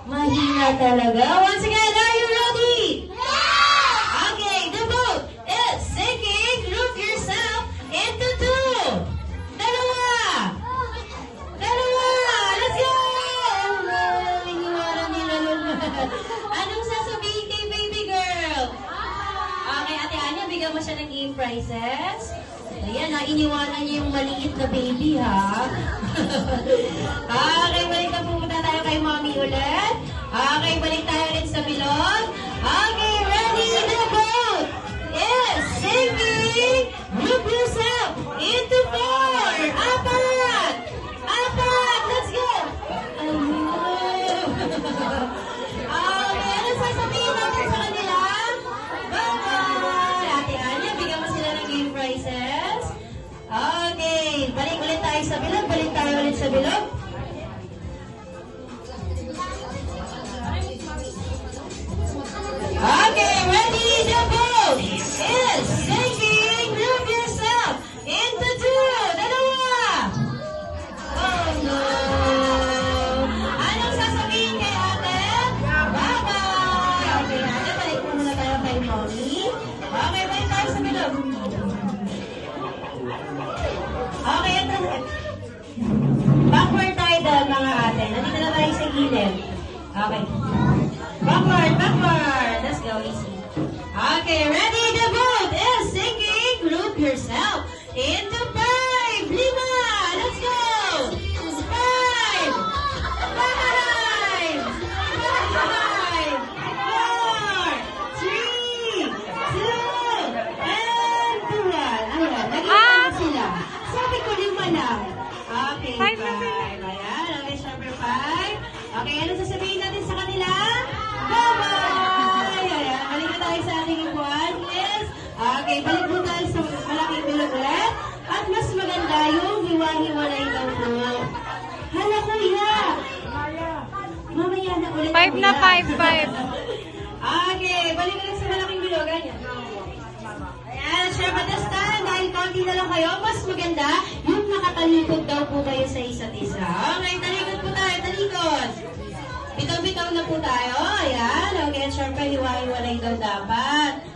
Mahina talaga. Once again, are you ready? Okay, the vote is sinking. Group yourself into two. Dalawa. Let's go! Iniwanan nila yun. Anong sasabihin kay baby girl? Okay, Ate Anya, bigyan mo siya ng game prizes. Ayan, iniwanan niya yung maliit na baby, ha? Okay, balik na pumunta tayo kay mommy ulit. Okay, balik tayo ulit sa bilog. Okay, ready to vote is sinking. Group yourself into four. Apat! Let's go! Okay, ano sasabihin natin sa kanila? Bye-bye! Ate Anya, bigyan mo sila ng game prizes. Okay, balik ulit tayo sa bilog. Okay, ready to vote is sinking. Group yourself into two. Dalawa. Oh no. Anong sasabihin kay ate? Bye-bye. Okay, ate, balik muna tayo kay mommy. Okay, balik tayo sa bilog. Okay, ito. Backward tayo doon, mga ate. Nandito na tayo sa gilid. Okay. Backward. Let's go, easy. Okay, ready? The vote is sinking. Group yourself into five. 5. Let's go. 5. 4, 3, 2, and 1. Ano ba? Nag-iwan sila. Sabi ko 5 lang. Okay, 5. Ayan, okay, syempre 5. Okay, ano sasabihin natin sa kanila? Bye-bye! Ayan, balik na tayo sa ating ikuan. Yes. Okay, balik mo tayo sa malaking bilog ulit. At mas maganda yung hiwa-hiwalay daw po. Hala, kuya! Mamaya na ulit. 5 na 5. Okay, balik ulit sa malaking bilog. Ayan. Ayan, syempre this time, dahil konti na lang kayo, mas maganda yung nakatalikod daw po kayo sa isa't isa. Okay, talikod po tayo, talikod. Bitaw-bitaw na po tayo. Ayan. Okay, syempre, hiwa-hiwalay daw dapat.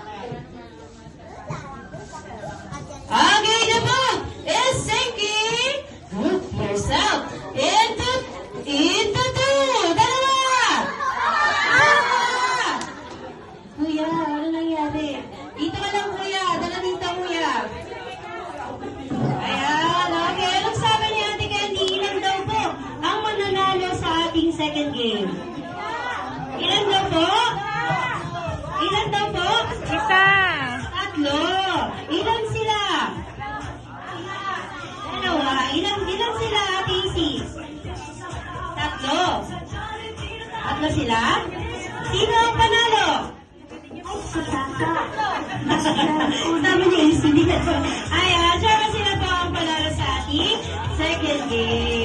Okay, the vote is sinking. Group yourself into 2. Dalawa! Kuya, ano nangyari? Dito ka lang, kuya. Dala dito, kuya. Ayan. Okay, anong sabi niya, Ate Candy? Ilan daw po ang mananalo sa ating second game? Ilan daw po? Isa. 3. Ilan sila? Dalawa. Ilan sila, Ate Isis? 3. 3 sila? Sino ang panalo? Sabi niya, Isis. Ayan, syempre sila po ang panalo sa ating second game.